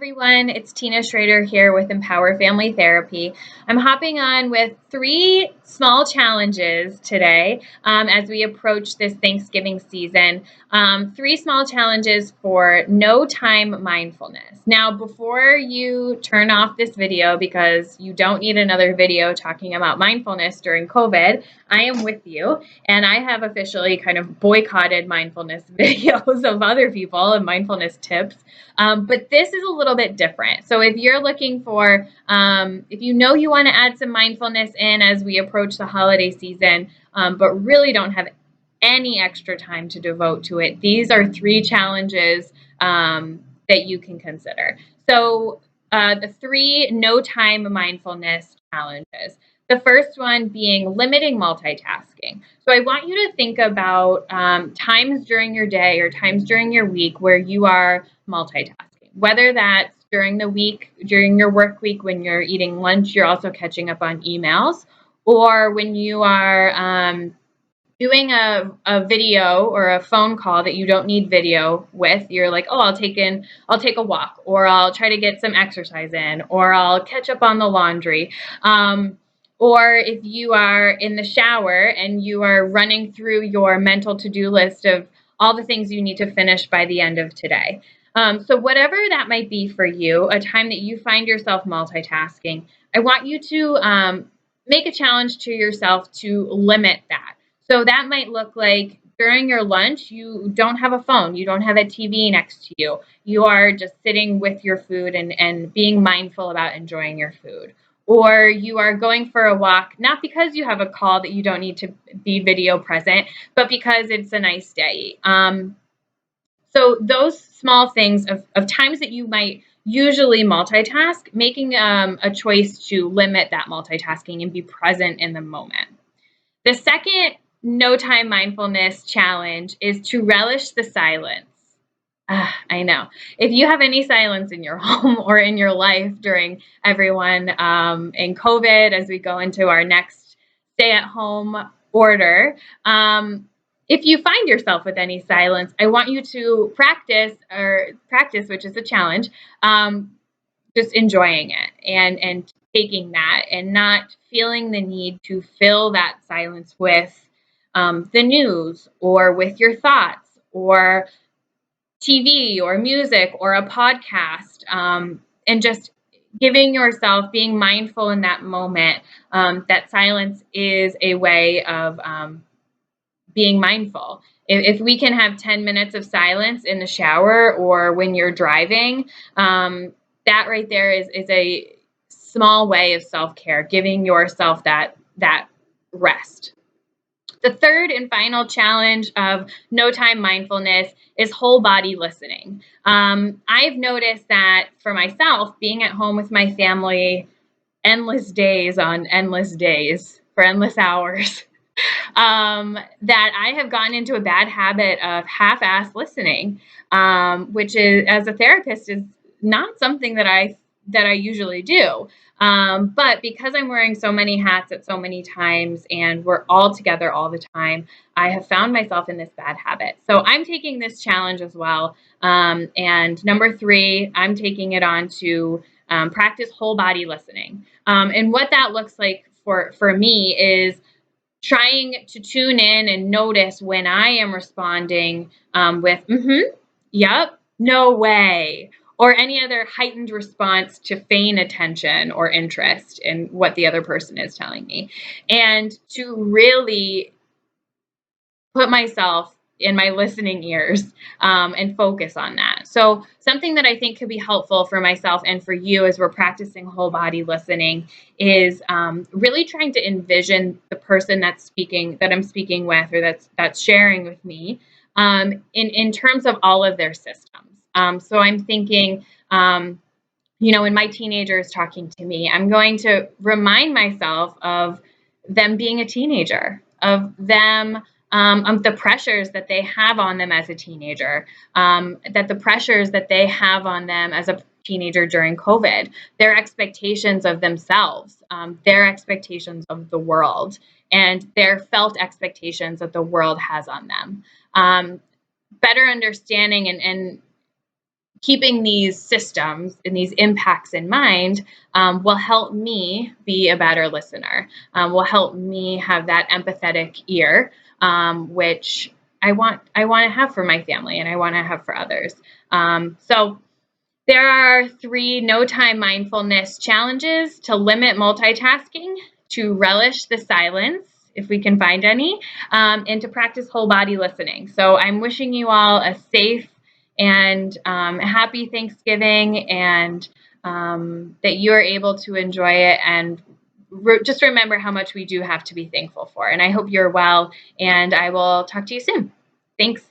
everyone, it's Tina Shrader here with Empower Family Therapy. I'm hopping on with 3 small challenges today as we approach this Thanksgiving season. 3 small challenges for no time mindfulness. Now, before you turn off this video, because you don't need another video talking about mindfulness during COVID, I am with you, and I have officially kind of boycotted mindfulness videos of other people and mindfulness tips. But this is a little bit different. So if you're looking for, if you know you want to add some mindfulness in as we approach the holiday season, but really don't have any extra time to devote to it, these are 3 challenges that you can consider. So the 3 no time mindfulness challenges. The first one being limiting multitasking. So I want you to think about times during your day or times during your week where you are multitasking, whether that's during the week, during your work week, when you're eating lunch, you're also catching up on emails, or when you are doing a video or a phone call that you don't need video with, you're like, oh, I'll take a walk, or I'll try to get some exercise in, or I'll catch up on the laundry. Or if you are in the shower and you are running through your mental to-do list of all the things you need to finish by the end of today. So whatever that might be for you, a time that you find yourself multitasking, I want you to make a challenge to yourself to limit that. So that might look like during your lunch, you don't have a phone, you don't have a TV next to you. You are just sitting with your food and being mindful about enjoying your food. Or you are going for a walk, not because you have a call that you don't need to be video present, but because it's a nice day. So those small things of times that you might usually multitask, making a choice to limit that multitasking and be present in the moment. The second no time mindfulness challenge is to relish the silence. I know. If you have any silence in your home or in your life during everyone in COVID, as we go into our next stay at home order, if you find yourself with any silence, I want you to practice, which is a challenge, just enjoying it and taking that and not feeling the need to fill that silence with the news or with your thoughts or TV or music or a podcast, and just giving yourself, being mindful in that moment. That silence is a way of being mindful. If we can have 10 minutes of silence in the shower or when you're driving, that right there is a small way of self-care, giving yourself that rest. The third and final challenge of no time mindfulness is whole body listening. I've noticed that for myself, being at home with my family, endless days on endless days for endless hours, that I have gotten into a bad habit of half-ass listening, which is, as a therapist, is not something that I usually do. But because I'm wearing so many hats at so many times and we're all together all the time, I have found myself in this bad habit. So I'm taking this challenge as well. And number 3, I'm taking it on to practice whole body listening. And what that looks like for me is trying to tune in and notice when I am responding with, yep, no way, or any other heightened response to feign attention or interest in what the other person is telling me, and to really put myself in my listening ears and focus on that. So something that I think could be helpful for myself and for you as we're practicing whole body listening is really trying to envision the person that I'm speaking with, or that's sharing with me, in terms of all of their systems. So I'm thinking, when my teenager is talking to me, I'm going to remind myself of them being a teenager, of them, the pressures that they have on them as a teenager, that the pressures that they have on them as a teenager during COVID, their expectations of themselves, their expectations of the world, and their felt expectations that the world has on them. Better understanding and keeping these systems and these impacts in mind will help me be a better listener, will help me have that empathetic ear, which I want to have for my family and I want to have for others. So there are 3 no time mindfulness challenges: to limit multitasking, to relish the silence, if we can find any, and to practice whole body listening. So I'm wishing you all a safe and happy Thanksgiving, and that you are able to enjoy it, and just remember how much we do have to be thankful for. And I hope you're well, and I will talk to you soon. Thanks.